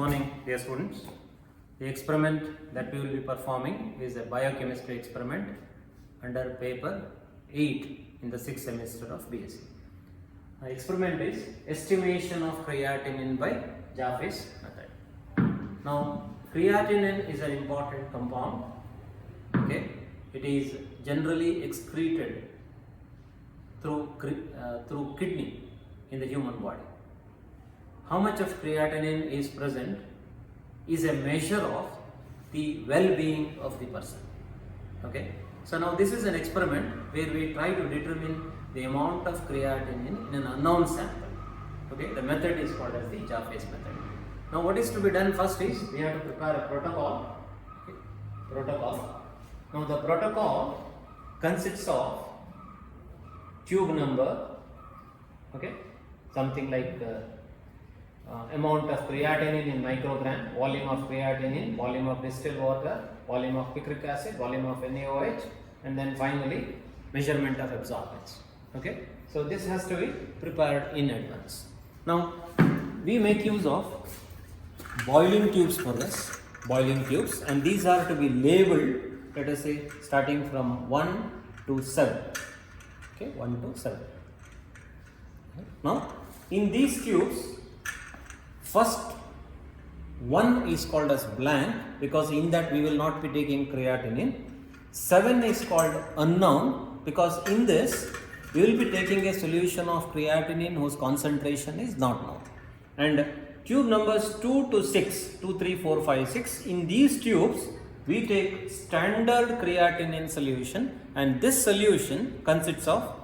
morning, dear students. The experiment that we will be performing is a biochemistry experiment under paper 8 in the 6th semester of BSc. The experiment is estimation of creatinine by Jaffe's method. Now, creatinine is an important compound. Okay, it is generally excreted through kidney in the human body. How much of creatinine is present is a measure of the well-being of the person. Okay, so now this is an experiment where we try to determine the amount of creatinine in an unknown sample. Okay, the method is called as the Jaffe's method. Now what is to be done first is we have to prepare a protocol. Okay, now the protocol consists of tube number, okay, something like amount of creatinine in microgram, volume of creatinine, volume of distilled water, volume of picric acid, volume of NaOH, and then finally measurement of absorbance. Okay, so this has to be prepared in advance. Now we make use of boiling tubes for this, boiling tubes, and these are to be labeled, let us say starting from 1 to 7. Okay, 1 to 7. Now in these tubes, first one is called as blank because in that we will not be taking creatinine. 7 is called unknown because in this we will be taking a solution of creatinine whose concentration is not known. And tube numbers 2 to 6, 2, 3, 4, 5, 6, in these tubes we take standard creatinine solution, and this solution consists of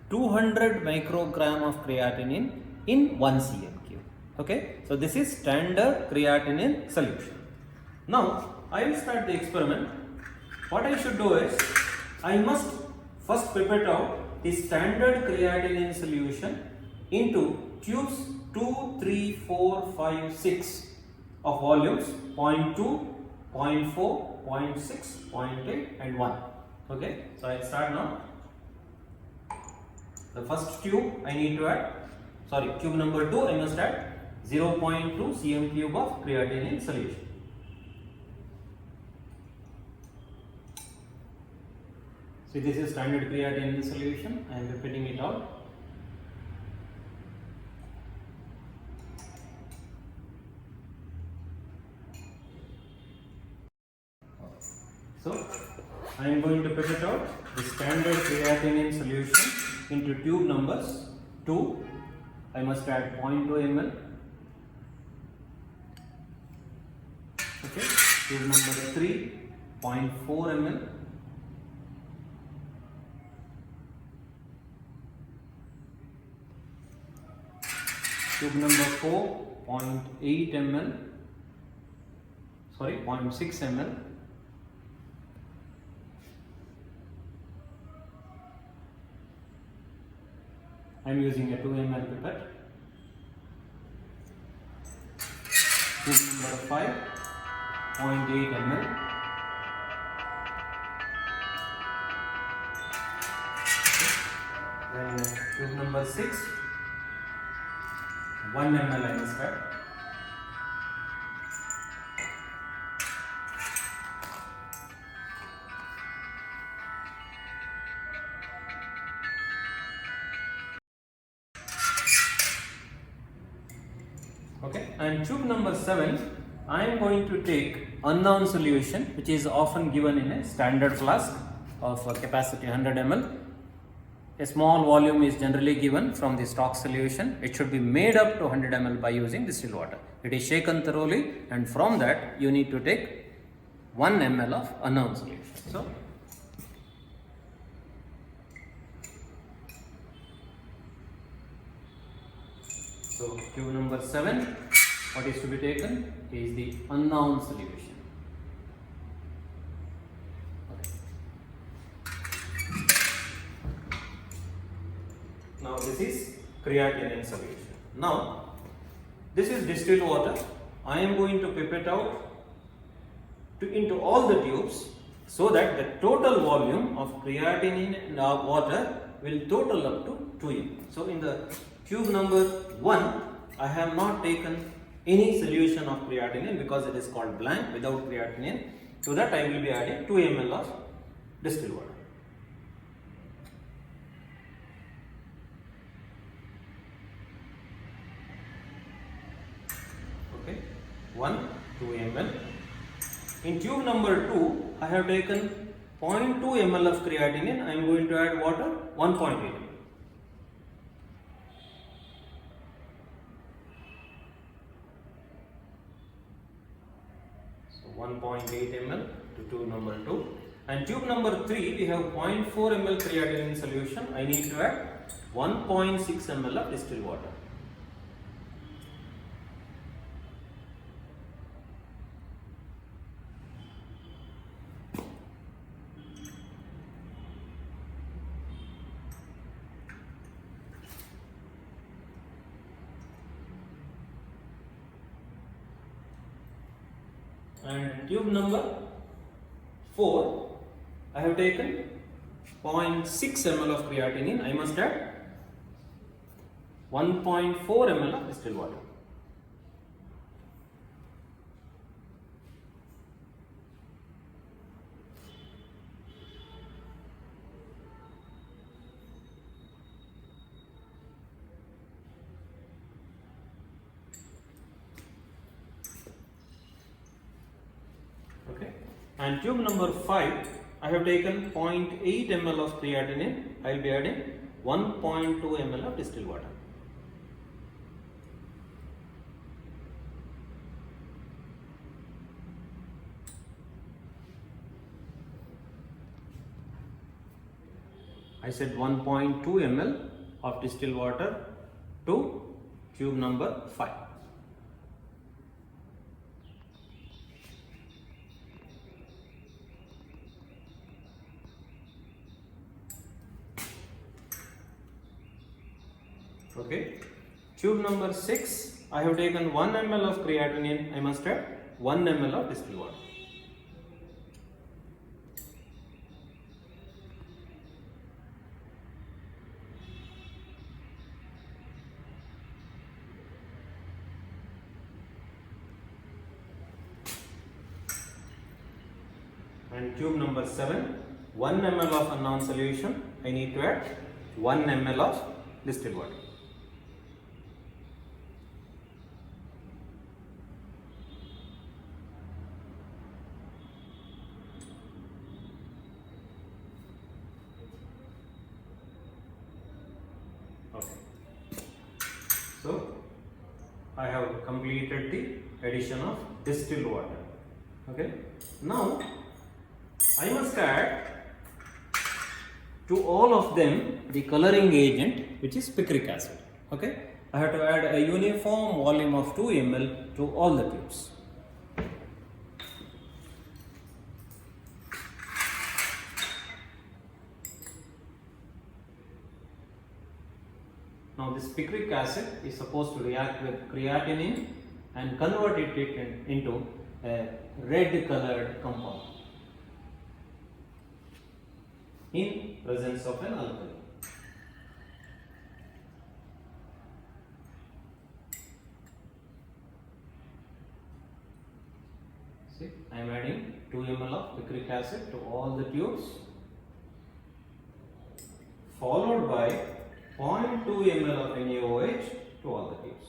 200 microgram of creatinine in 1 cm. Okay, so this is standard creatinine solution. Now I will start the experiment. What I should do is I must first pipette out the standard creatinine solution into tubes 2, 3, 4, 5, 6 of volumes 0.2, 0.4, 0.6, 0.8 and 1. Okay, so I will start now. The first tube I need to add, tube number 2 I must add 0.2 cm cube of creatinine solution. So this is standard creatinine solution. I am repeating it out. So I am going to pipette out the standard creatinine solution into tube numbers 2. I must add 0.2 ml. Okay, tube number 3, 0.4 ml. Tube number 4, 0.8 ml. 0.6 ml. I am using a 2 ml pipette. Tube number 5, 0.8 ml. Then tube number 6, 1 ml I must add. Okay, and tube number 7, I am going to take unknown solution which is often given in a standard flask of capacity 100 ml. A small volume is generally given from the stock solution. It should be made up to 100 ml by using distilled water. It is shaken thoroughly, and from that you need to take 1 ml of unknown solution. So tube number 7, what is to be taken is the unknown solution. Okay. Now this is creatinine solution. Now this is distilled water. I am going to pipette out into all the tubes so that the total volume of creatinine in our water will total up to 2 ml. So in the tube number 1, I have not taken any solution of creatinine because it is called blank without creatinine. To that I will be adding 2 ml of distilled water. Okay, 2 ml. In tube number 2, I have taken 0.2 ml of creatinine. I am going to add water 1.8 ml. So 1.8 ml to tube number 2. And tube number 3, we have 0.4 ml creatinine solution. I need to add 1.6 ml of distilled water. And tube number 4, I have taken 0.6 ml of creatinine. I must add 1.4 ml of distilled water. Okay. And tube number 5, I have taken 0.8 ml of creatinine. I will be adding 1.2 ml of distilled water. I said 1.2 ml of distilled water to tube number 5. Okay, tube number 6, I have taken 1 ml of creatinine. I must add 1 ml of distilled water. And tube number 7, 1 ml of unknown solution. I need to add 1 ml of distilled water. Okay. So I have completed the addition of distilled water. Okay. Now I must add to all of them the coloring agent, which is picric acid. Okay. I have to add a uniform volume of 2 ml to all the tubes. Now this picric acid is supposed to react with creatinine and convert it into a red colored compound in presence of an alkali. See, I am adding 2 ml of picric acid to all the tubes, followed by 0.2 ml of NaOH to all the tubes.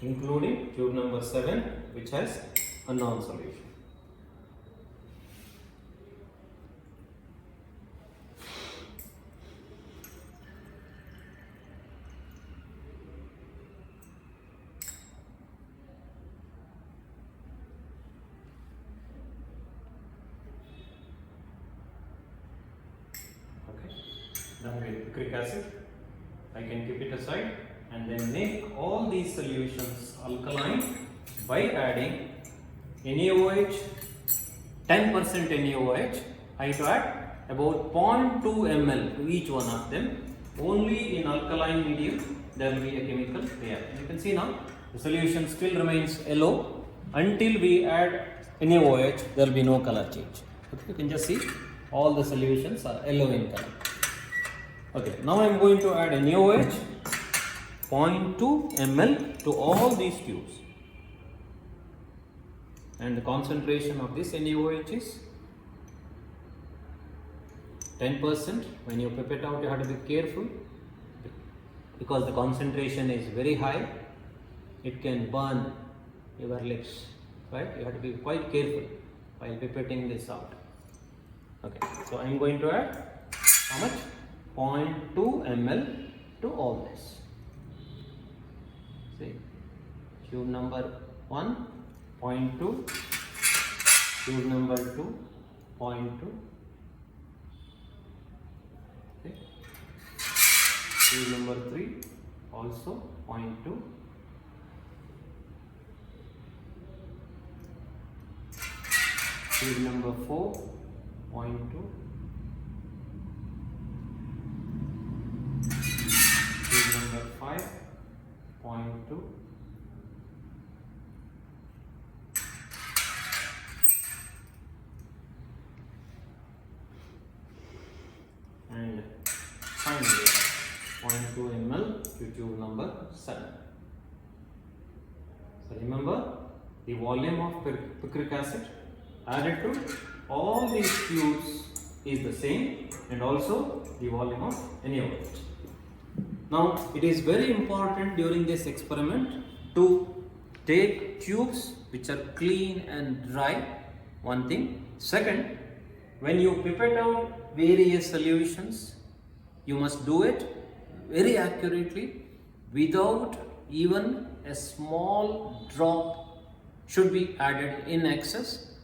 Including tube number 7, which has unknown solution. Okay, done with picric acid. I can keep it aside and then make all these solutions alkaline by adding NaOH, 10% NaOH. I have to add about 0.2 ml to each one of them. Only in alkaline medium there will be a chemical reaction. You can see now the solution still remains yellow until we add NaOH. There will be no color change. Okay, you can just see all the solutions are yellow in color. Okay, now I am going to add NaOH 0.2 ml to all these tubes, and the concentration of this NaOH is 10%. When you pipette out, you have to be careful because the concentration is very high. It can burn your lips, right? You have to be quite careful while pipetting this out. Okay, so I am going to add how much? 0.2 ml to all this. See, tube number 1, 0.2, tube number 2, 0.2. Okay. Tube number 3 also 0.2. Tube number 4, 0.2. Tube number 5, 0.2. And finally 0.2 ml to tube number 7. So remember, the volume of picric acid added to all these tubes is the same, and also the volume of NaOH. Now it is very important during this experiment to take tubes which are clean and dry, one thing. Second, when you pipette out various solutions, you must do it very accurately without even a small drop should be added in excess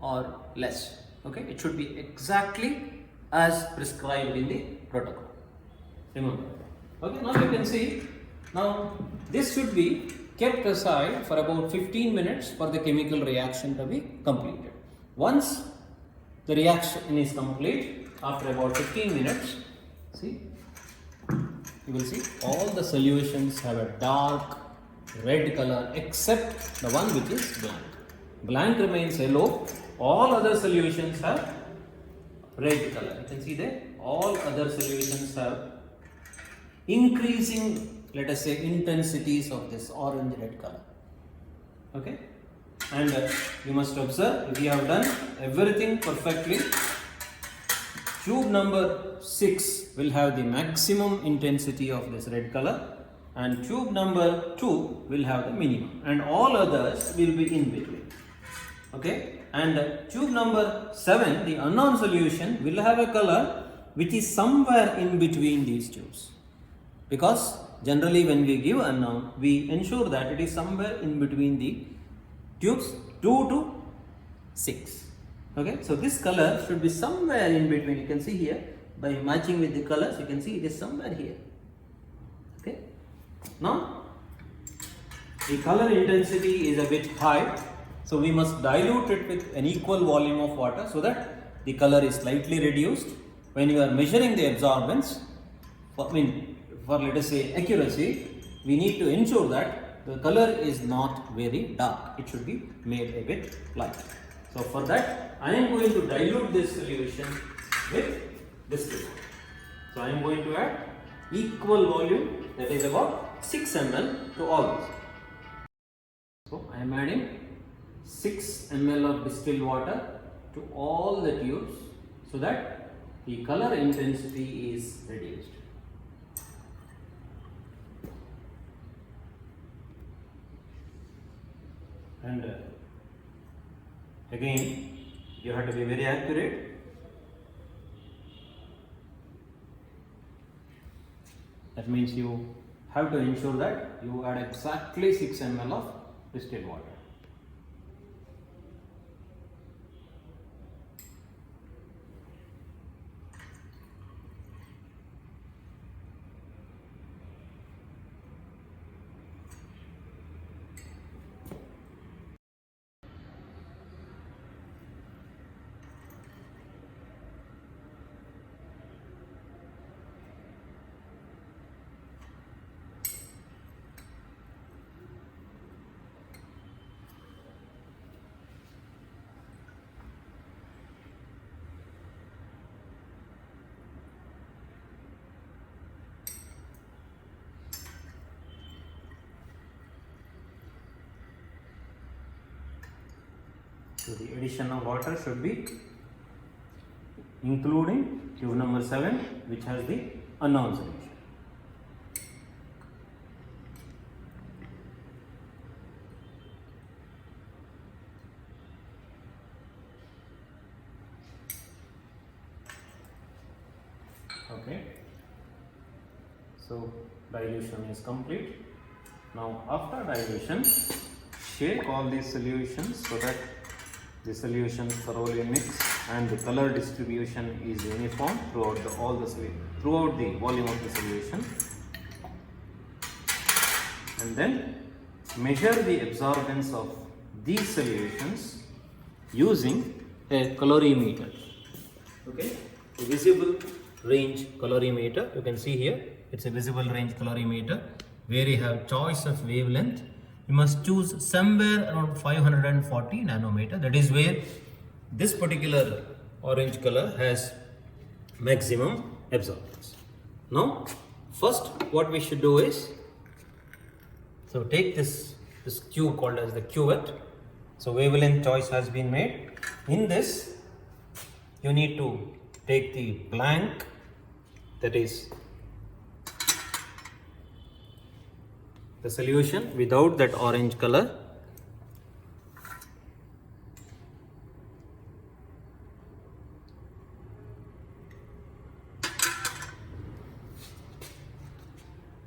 or less. Okay, it should be exactly as prescribed in the protocol. Remember. Okay, now you can see, now this should be kept aside for about 15 minutes for the chemical reaction to be completed. Once the reaction is complete, after about 15 minutes, see, you will see all the solutions have a dark red color except the one which is blank. Blank remains yellow. All other solutions have red color. You can see there, all other solutions have increasing, let us say, intensities of this orange red color. Okay, and you must observe, we have done everything perfectly. Tube number 6 will have the maximum intensity of this red color, and tube number 2 will have the minimum, and all others will be in between. Okay, and tube number 7, the unknown solution, will have a color which is somewhere in between these tubes, because generally when we give unknown, we ensure that it is somewhere in between the tubes 2 to 6. Okay, so this color should be somewhere in between. You can see here by matching with the colors, you can see it is somewhere here. Okay, now the color intensity is a bit high, so we must dilute it with an equal volume of water so that the color is slightly reduced. When you are measuring the absorbance, for let us say accuracy, we need to ensure that the color is not very dark. It should be made a bit light. So for that, I am going to dilute this solution with distillate. So I am going to add equal volume, that is about 6 ml to all this. So I am adding 6 ml of distilled water to all the tubes so that the color intensity is reduced. And again, you have to be very accurate. That means you have to ensure that you add exactly 6 ml of distilled water. So the addition of water should be including tube number 7, which has the unknown solution. Okay, so dilution is complete. Now after dilution, shake all these solutions so that the solution thoroughly mix and the color distribution is uniform throughout the volume of the solution, and then measure the absorbance of these solutions using a colorimeter. Okay, a visible range colorimeter. You can see here it's a visible range colorimeter where you have choice of wavelength. You must choose somewhere around 540 nanometer. That is where this particular orange color has maximum absorbance. Now first what we should do is, so take this cube called as the cuvette. So wavelength choice has been made. In this you need to take the blank, that is the solution without that orange color,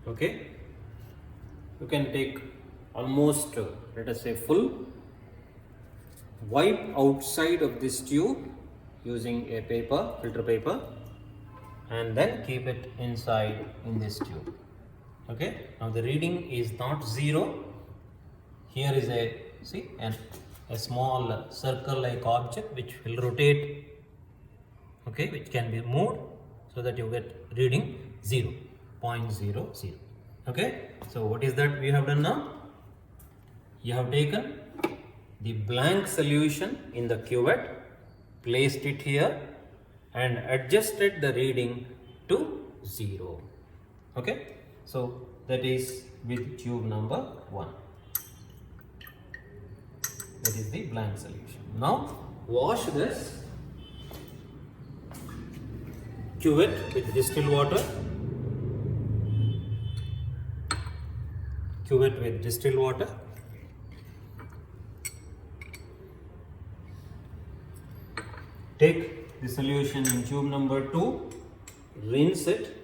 okay. You can take almost let us say full, wipe outside of this tube using a paper, filter paper, and then keep it inside in this tube. Okay, now the reading is not 0. Here is a small circle like object which will rotate, okay, which can be moved so that you get reading 0.00. Okay, so what is that we have done now? You have taken the blank solution in the cuvette, placed it here and adjusted the reading to 0. Okay, so that is with tube number 1. That is the blank solution. Now wash this cuvette with distilled water. Cuvette with distilled water. Take the solution in tube number 2, rinse it.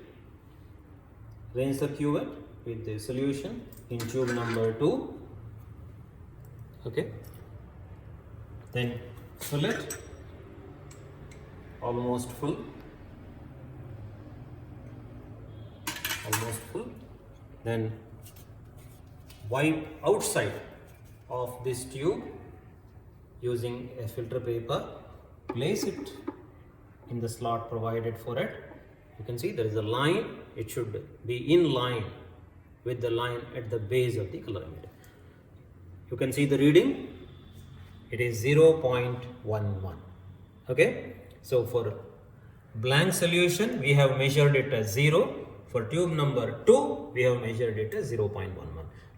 Rinse the cuvette with the solution in tube number 2. Okay. Then fill it almost full. Then wipe outside of this tube using a filter paper. Place it in the slot provided for it. You can see there is a line. It should be in line with the line at the base of the colorimeter. You can see the reading. It is 0.11. Okay. So for blank solution we have measured it as 0. For tube number 2 we have measured it as 0.11.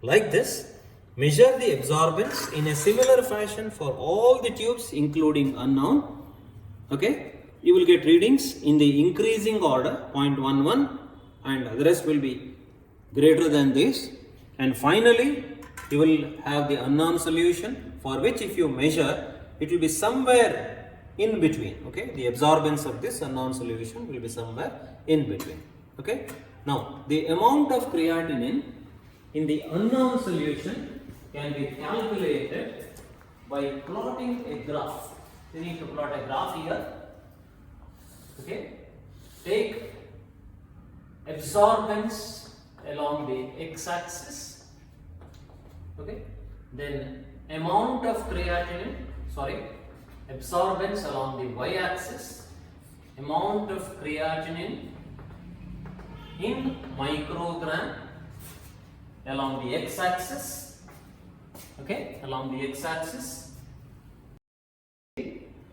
Like this, measure the absorbance in a similar fashion for all the tubes including unknown. Okay, you will get readings in the increasing order 0.11 and the rest will be greater than this, and finally you will have the unknown solution for which if you measure it will be somewhere in between. Okay, the absorbance of this unknown solution will be somewhere in between. Okay, now the amount of creatinine in the unknown solution can be calculated by plotting a graph. You need to plot a graph here. Okay, take absorbance along the x-axis. Okay, then amount of creatinine, absorbance along the y-axis, amount of creatinine in microgram along the x-axis. Okay, along the x-axis.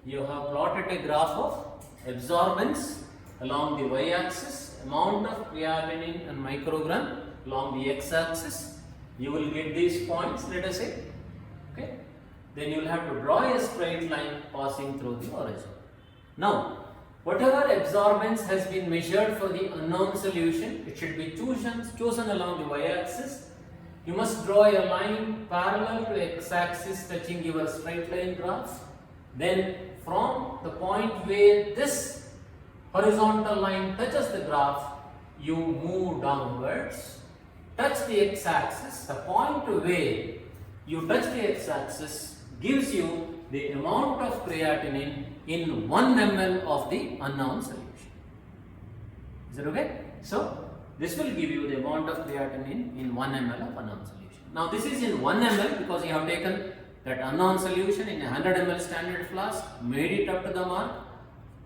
You have plotted a graph of absorbance along the y-axis, amount of creatinine and microgram along the x-axis. You will get these points, let us say. Okay. then you will have to draw a straight line passing through the origin. Now, whatever absorbance has been measured for the unknown solution, it should be chosen along the y-axis. You must draw a line parallel to x-axis touching your straight line graph. Then from the point where this horizontal line touches the graph, you move downwards, touch the x-axis. The point where you touch the x-axis gives you the amount of creatinine in 1 ml of the unknown solution. Is that okay? So, this will give you the amount of creatinine in 1 ml of unknown solution. Now, this is in 1 ml because you have taken that unknown solution in a 100 ml standard flask, made it up to the mark.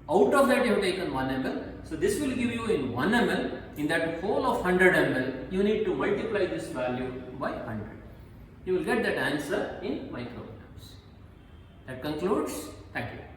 Out of that, you have taken 1 ml. So, this will give you in 1 ml. In that whole of 100 ml, you need to multiply this value by 100. You will get that answer in micrograms. That concludes. Thank you.